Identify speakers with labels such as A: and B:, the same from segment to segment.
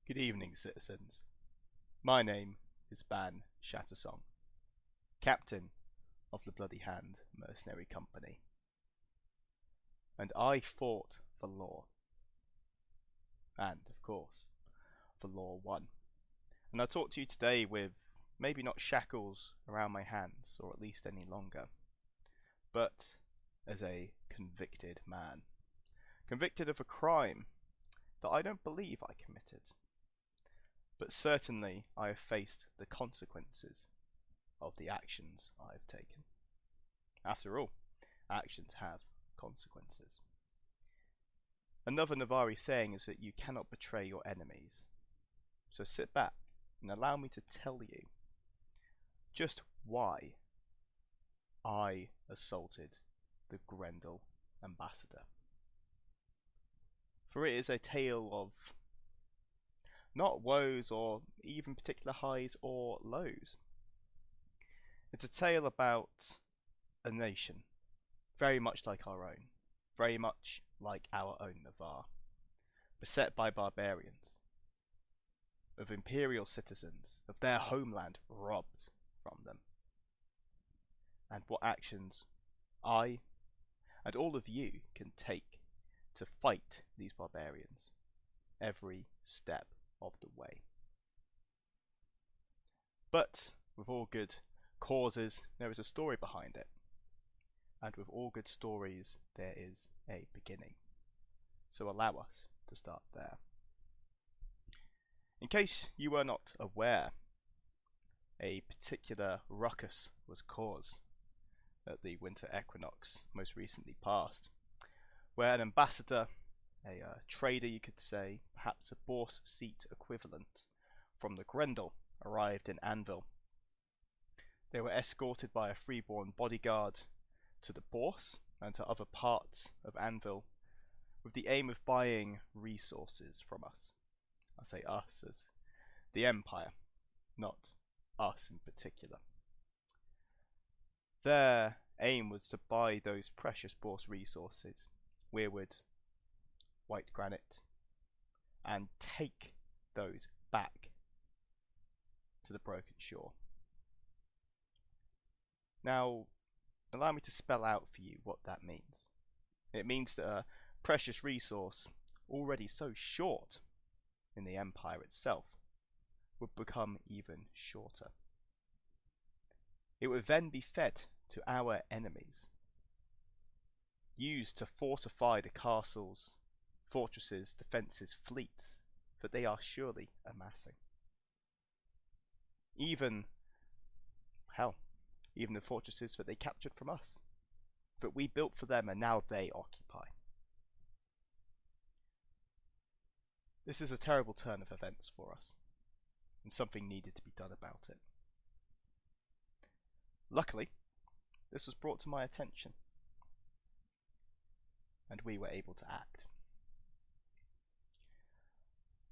A: Good evening, citizens. My name is Ban Shattersong, captain of the Bloody Hand Mercenary Company, and I fought for law, and, of course, for Law 1. And I'll talk to you today with maybe not shackles around my hands, or at least any longer, but as a convicted man. Convicted of a crime that I don't believe I committed. But certainly I have faced the consequences of the actions I have taken. After all, actions have consequences. Another Navari saying is that you cannot betray your enemies. So sit back and allow me to tell you just why I assaulted the Grendel ambassador. For it is a tale of not woes or even particular highs or lows. It's a tale about a nation, very much like our own, very much like our own Navarre, beset by barbarians, of imperial citizens, of their homeland robbed from them, and what actions I and all of you can take to fight these barbarians every step of the way. But with all good causes, there is a story behind it, and with all good stories, there is a beginning. So allow us to start there. In case you were not aware, a particular ruckus was caused at the winter equinox most recently past, where an ambassador, a trader you could say, perhaps a bourse seat equivalent, from the Grendel arrived in Anvil. They were escorted by a freeborn bodyguard to the bourse and to other parts of Anvil with the aim of buying resources from us. I say us as the Empire, not us in particular. Their aim was to buy those precious bourse resources, weirwood, white granite, and take those back to the broken shore. Now, allow me to spell out for you what that means. It means that a precious resource, already so short in the Empire itself, would become even shorter. It would then be fed to our enemies, used to fortify the castles, fortresses, defences, fleets that they are surely amassing. Even the fortresses that they captured from us, that we built for them and now they occupy. This is a terrible turn of events for us, and something needed to be done about it. Luckily, this was brought to my attention, and we were able to act.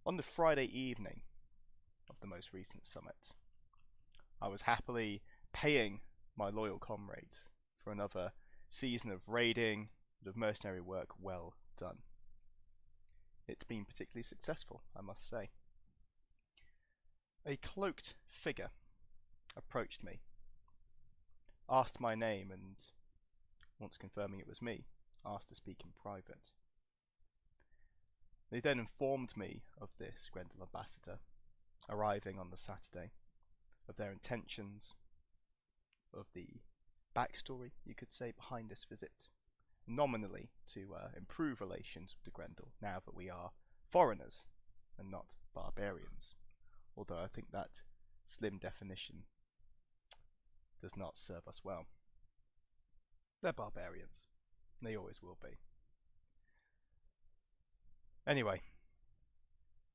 A: On the Friday evening of the most recent summit, I was happily paying my loyal comrades for another season of raiding and of mercenary work well done. It's been particularly successful, I must say. A cloaked figure approached me, asked my name, and, once confirming it was me, asked to speak in private. They then informed me of this Grendel ambassador arriving on the Saturday, of their intentions, of the backstory, you could say, behind this visit, nominally to improve relations with the Grendel now that we are foreigners and not barbarians, although I think that slim definition does not serve us well. They're barbarians. They always will be. Anyway,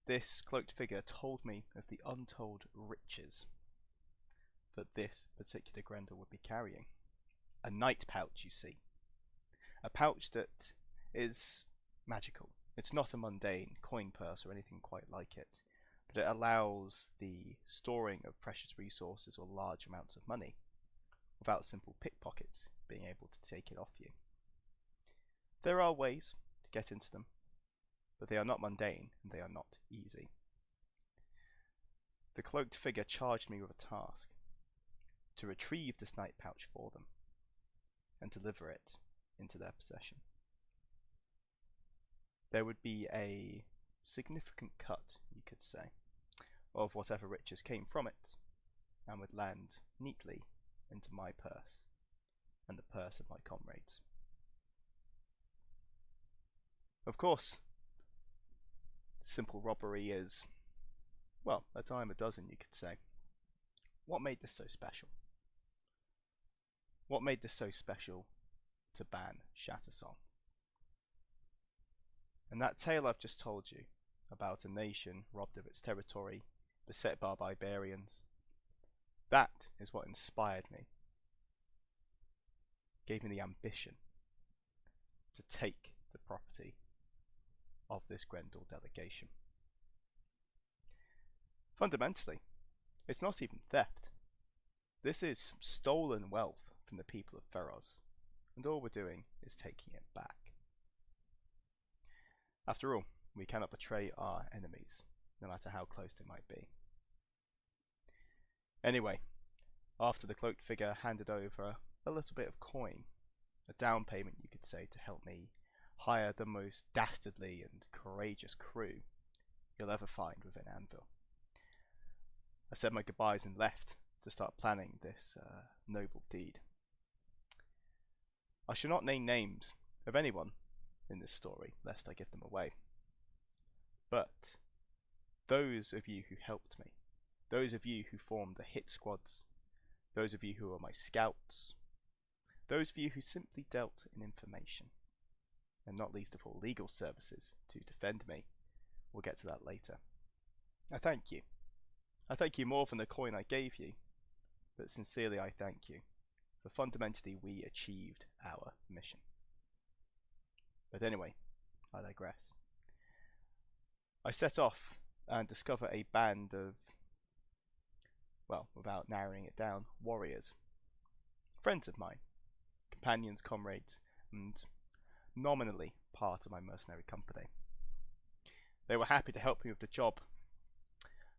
A: this cloaked figure told me of the untold riches that this particular Grendel would be carrying. A night pouch, you see. A pouch that is magical. It's not a mundane coin purse or anything quite like it, but it allows the storing of precious resources or large amounts of money without simple pickpockets being able to take it off you. There are ways to get into them, but they are not mundane and they are not easy. the cloaked figure charged me with a task: to retrieve the snipe pouch for them and deliver it into their possession. There would be a significant cut, you could say, of whatever riches came from it, and would land neatly into my purse and the purse of my comrades. Of course, simple robbery is, well, a dime a dozen, you could say. What made this so special? What made this so special to Ban Shattersong? And that tale I've just told you about a nation robbed of its territory, beset by barbarians, that is what inspired me, gave me the ambition to take the property of this Grendel delegation. Fundamentally, it's not even theft. This is stolen wealth from the people of Feroz, and all we're doing is taking it back. After all, we cannot betray our enemies, no matter how close they might be. Anyway, after the cloaked figure handed over a little bit of coin, a down payment you could say, to help me hire the most dastardly and courageous crew you'll ever find within Anvil, I said my goodbyes and left to start planning this noble deed. I shall not name names of anyone in this story, lest I give them away. But those of you who helped me, those of you who formed the hit squads, those of you who were my scouts, those of you who simply dealt in information, and not least of all legal services to defend me, we'll get to that later. I thank you. I thank you more than the coin I gave you, but sincerely I thank you, for fundamentally we achieved our mission. But anyway, I digress. I set off and discover a band of, well, without narrowing it down, warriors. Friends of mine, companions, comrades, and nominally part of my mercenary company. They were happy to help me with the job,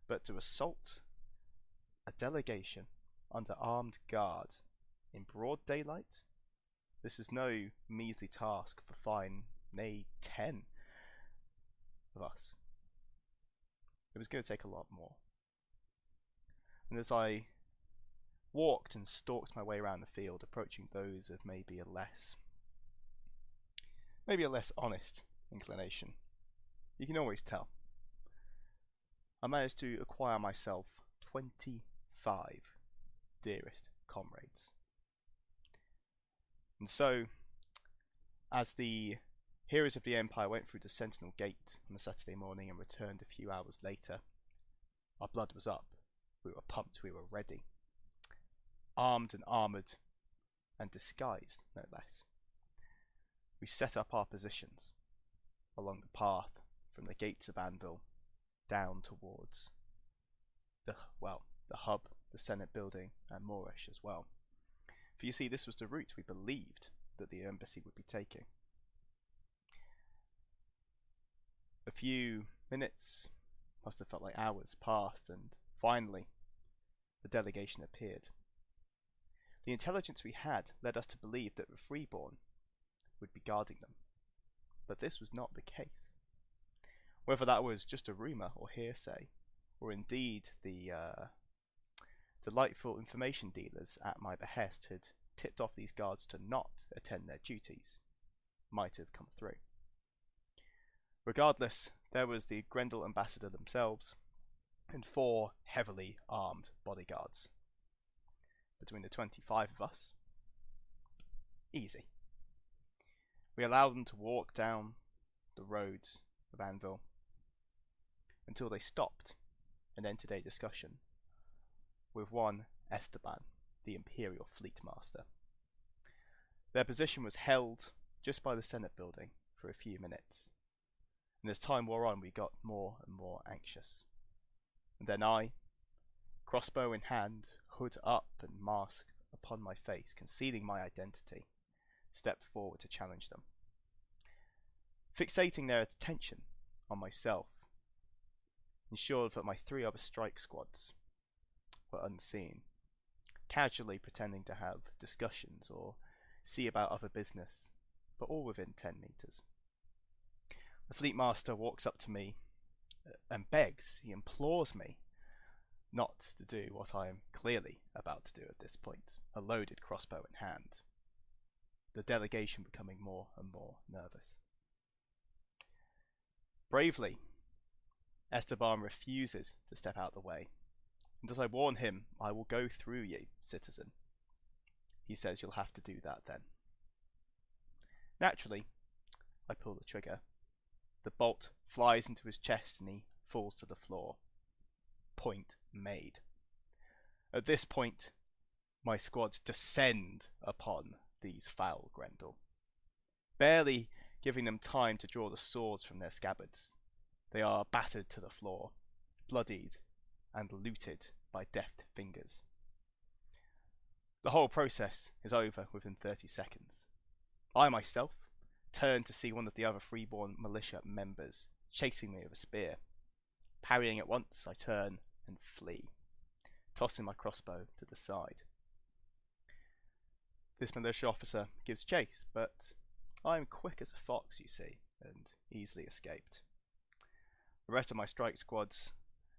A: but to assault a delegation under armed guard in broad daylight? This is no measly task for fine, nay, 10 of us. It was going to take a lot more. And as I walked and stalked my way around the field, approaching those of maybe a less honest inclination, you can always tell, I managed to acquire myself 25 dearest comrades. And so, as the heroes of the Empire went through the Sentinel Gate on a Saturday morning and returned a few hours later, our blood was up, we were pumped, we were ready. Armed and armoured, and disguised, no less. We set up our positions along the path from the gates of Anvil down towards the hub, the Senate building, and Moorish as well. For you see, this was the route we believed that the embassy would be taking. A few minutes, must have felt like hours, passed, and finally the delegation appeared. The intelligence we had led us to believe that the Freeborn would be guarding them, but this was not the case. Whether that was just a rumour or hearsay, or indeed the delightful information dealers at my behest had tipped off these guards to not attend their duties, might have come through. Regardless, there was the Grendel ambassador themselves and 4 heavily armed bodyguards. Between the 25 of us, easy. We allowed them to walk down the road of Anvil until they stopped and entered a discussion with one Esteban, the Imperial Fleetmaster. Their position was held just by the Senate building for a few minutes, and as time wore on we got more and more anxious. And then I, crossbow in hand, hood up and mask upon my face, concealing my identity, stepped forward to challenge them. Fixating their attention on myself, ensured that my 3 other strike squads were unseen, casually pretending to have discussions or see about other business, but all within 10 meters. The Fleetmaster walks up to me and begs, he implores me not to do what I am clearly about to do at this point, a loaded crossbow in hand. The delegation becoming more and more nervous. Bravely, Esteban refuses to step out the way, and as I warn him, I will go through you, citizen. He says you'll have to do that then. Naturally, I pull the trigger. The bolt flies into his chest and he falls to the floor. Point made. At this point, my squads descend upon these foul Grendel, barely giving them time to draw the swords from their scabbards. They are battered to the floor, bloodied and looted by deft fingers. The whole process is over within 30 seconds. I myself turn to see one of the other freeborn militia members chasing me with a spear. Parrying at once, I turn and flee, tossing my crossbow to the side. This militia officer gives chase, but I am quick as a fox, you see, and easily escaped. The rest of my strike squads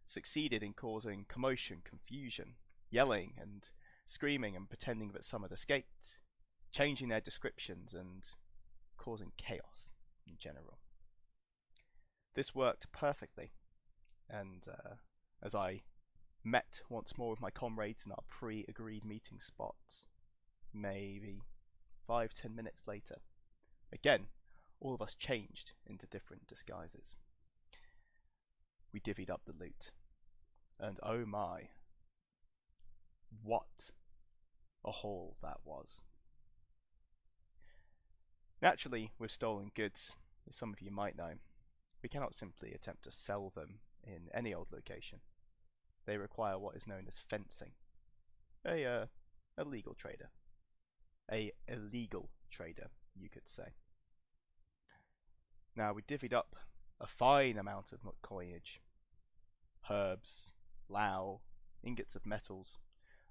A: succeeded in causing commotion, confusion, yelling and screaming and pretending that some had escaped, changing their descriptions and causing chaos in general. This worked perfectly, and as I met once more with my comrades in our pre-agreed meeting spots, maybe 5-10 minutes later, again, all of us changed into different disguises. We divvied up the loot, and oh my, what a haul that was. Naturally, with stolen goods, as some of you might know, we cannot simply attempt to sell them in any old location. They require what is known as fencing. A legal trader. A illegal trader, you could say. Now, we divvied up a fine amount of coinage, herbs, lao, ingots of metals,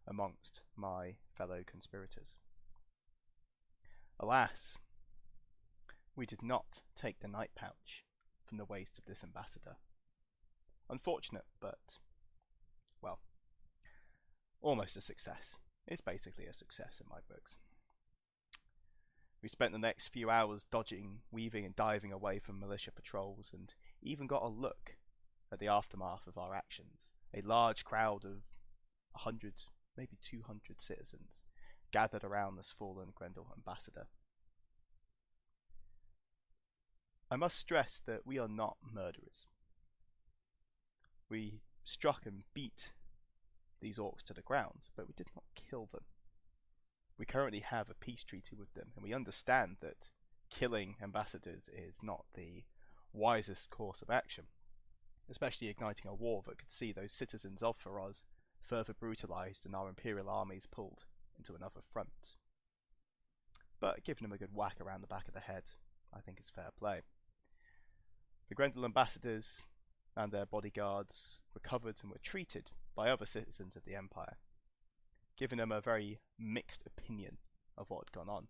A: amongst my fellow conspirators. Alas, we did not take the night pouch from the waist of this ambassador. Unfortunate, but, well, almost a success. It's basically a success in my books. We spent the next few hours dodging, weaving and diving away from militia patrols, and even got a look at the aftermath of our actions. A large crowd of 100, maybe 200 citizens gathered around this fallen Grendel ambassador. I must stress that we are not murderers. We struck and beat these orcs to the ground, but we did not kill them. We currently have a peace treaty with them, and we understand that killing ambassadors is not the wisest course of action, especially igniting a war that could see those citizens of Faraz further brutalized and our imperial armies pulled into another front. But giving them a good whack around the back of the head, I think is fair play. The Grendel ambassadors and their bodyguards recovered and were treated by other citizens of the Empire, giving them a very mixed opinion of what had gone on,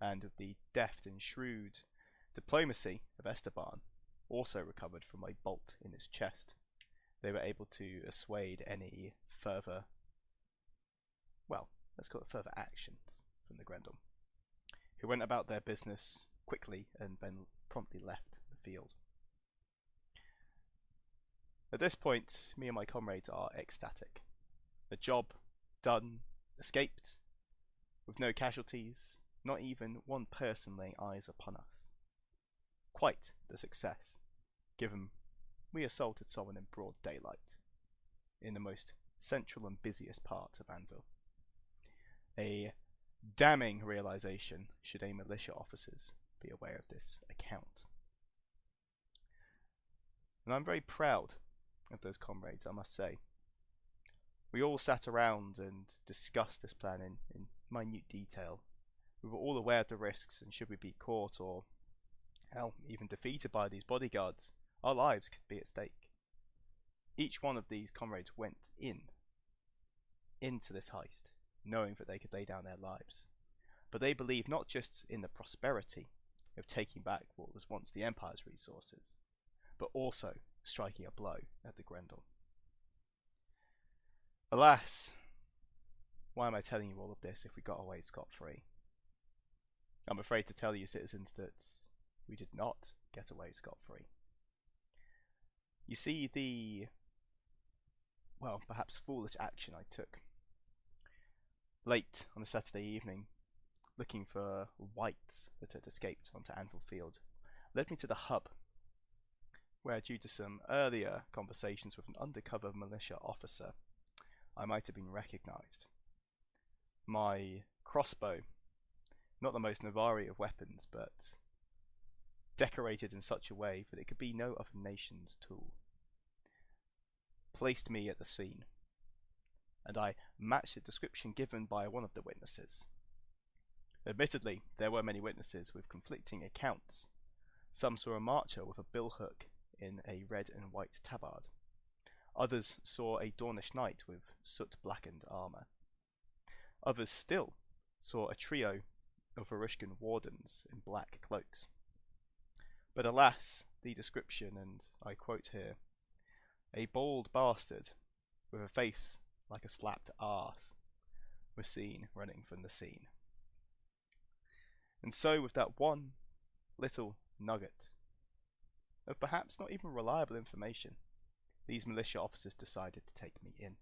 A: and of the deft and shrewd diplomacy of Esteban, also recovered from a bolt in his chest. They were able to assuade any further, well, let's call it further actions from the Grendel, who went about their business quickly and then promptly left the field. At this point, me and my comrades are ecstatic. The job done, escaped, with no casualties, not even one person laying eyes upon us. Quite the success, given we assaulted someone in broad daylight, in the most central and busiest part of Anvil. A damning realization should a militia officers be aware of this account. And I'm very proud of those comrades, I must say. We all sat around and discussed this plan in minute detail. We were all aware of the risks, and should we be caught or, hell, even defeated by these bodyguards, our lives could be at stake. Each one of these comrades went into this heist, knowing that they could lay down their lives. But they believed not just in the prosperity of taking back what was once the Empire's resources, but also striking a blow at the Grendel. Alas, why am I telling you all of this if we got away scot-free? I'm afraid to tell you, citizens, that we did not get away scot-free. You see, the, well, perhaps foolish action I took late on a Saturday evening, looking for wights that had escaped onto Anvil Field, led me to the hub, where, due to some earlier conversations with an undercover militia officer, I might have been recognised. My crossbow, not the most Navari of weapons, but decorated in such a way that it could be no other nation's tool, placed me at the scene, and I matched the description given by one of the witnesses. Admittedly, there were many witnesses with conflicting accounts. Some saw a marcher with a billhook in a red and white tabard. Others saw a Dornish knight with soot-blackened armour. Others still saw a trio of Varushkan wardens in black cloaks. But alas, the description, and I quote here, "A bald bastard with a face like a slapped arse," was seen running from the scene. And so, with that one little nugget of perhaps not even reliable information, these militia officers decided to take me in.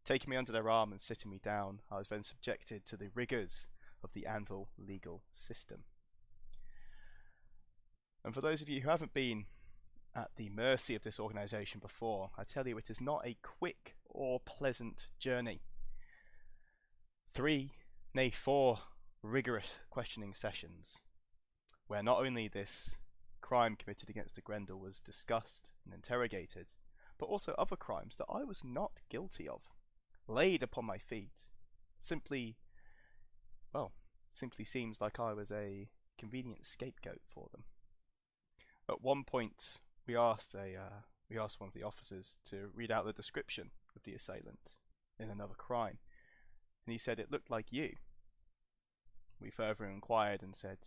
A: Taking me under their arm and sitting me down, I was then subjected to the rigours of the Anvil legal system. And for those of you who haven't been at the mercy of this organisation before, I tell you, it is not a quick or pleasant journey. 3, nay 4 rigorous questioning sessions, where not only this crime committed against the Grendel was discussed and interrogated, but also other crimes that I was not guilty of, laid upon my feet. Simply seems like I was a convenient scapegoat for them. At one point, we asked one of the officers to read out the description of the assailant in another crime, and he said it looked like you. We further inquired and said,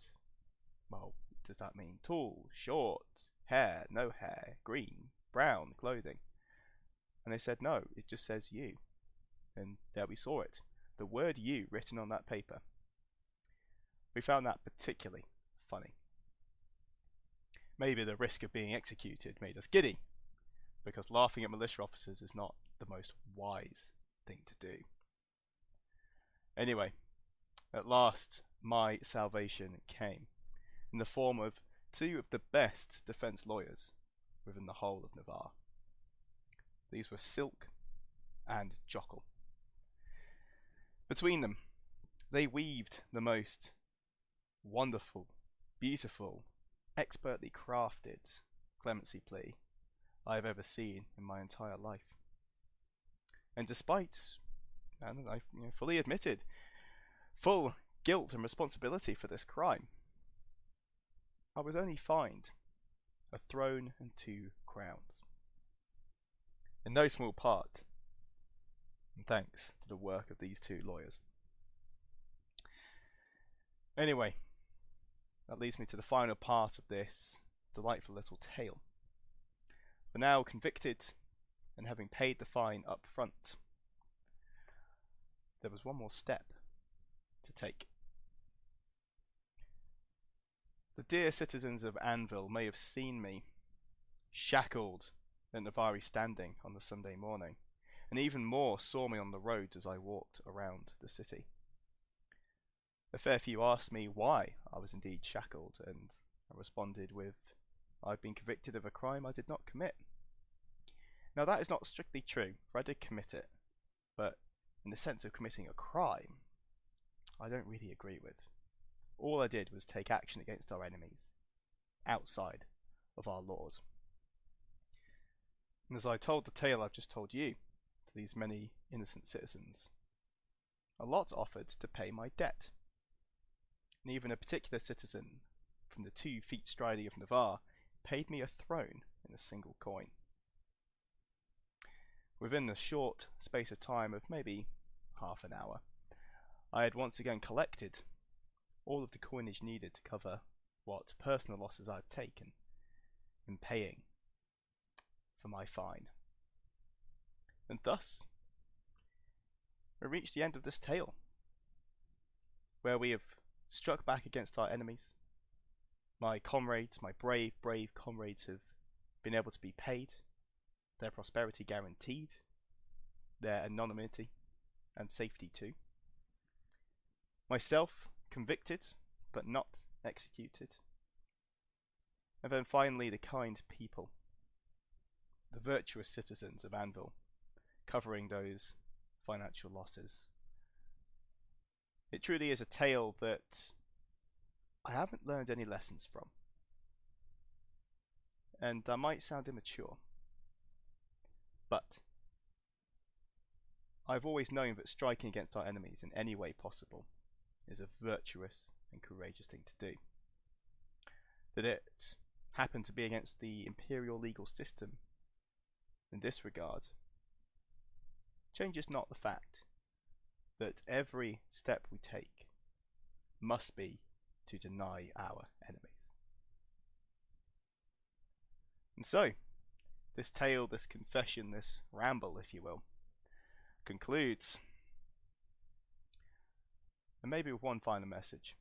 A: well, does that mean tall, short, hair, no hair, green, brown, clothing? And they said no, it just says you. And there we saw it, the word you written on that paper. We found that particularly funny. Maybe the risk of being executed made us giddy, because laughing at militia officers is not the most wise thing to do. Anyway, at last my salvation came, in the form of 2 of the best defence lawyers within the whole of Navarre. These were Silk and Jockle. Between them, they weaved the most wonderful, beautiful, expertly crafted clemency plea I have ever seen in my entire life. And despite, and I fully admitted, full guilt and responsibility for this crime, I was only fined a throne and 2 crowns. In no small part, and thanks to the work of these 2 lawyers. Anyway, that leads me to the final part of this delightful little tale. For now convicted and having paid the fine up front, there was one more step to take. The dear citizens of Anvil may have seen me shackled at Navari Standing on the Sunday morning, and even more saw me on the roads as I walked around the city. A fair few asked me why I was indeed shackled, and I responded with, I've been convicted of a crime I did not commit. Now that is not strictly true, for I did commit it, but in the sense of committing a crime, I don't really agree with. All I did was take action against our enemies, outside of our laws. And as I told the tale I've just told you, to these many innocent citizens, a lot offered to pay my debt. And even a particular citizen from the 2 feet striding of Navarre paid me a throne in a single coin. within a short space of time of maybe half an hour, I had once again collected all of the coinage needed to cover what personal losses I'd taken in paying for my fine. And thus, we reached the end of this tale, where we have struck back against our enemies. My comrades, my brave comrades, have been able to be paid, their prosperity guaranteed, their anonymity and safety too. Myself convicted, but not executed. And then finally the kind people, the virtuous citizens of Anvil, covering those financial losses. It truly is a tale that I haven't learned any lessons from. And I might sound immature, but I've always known that striking against our enemies in any way possible is a virtuous and courageous thing to do. That it happened to be against the Imperial legal system in this regard changes not the fact that every step we take must be to deny our enemies. And so, this tale, this confession, this ramble, if you will, concludes. And maybe with one final message.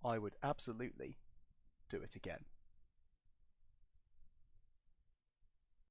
A: I would absolutely do it again.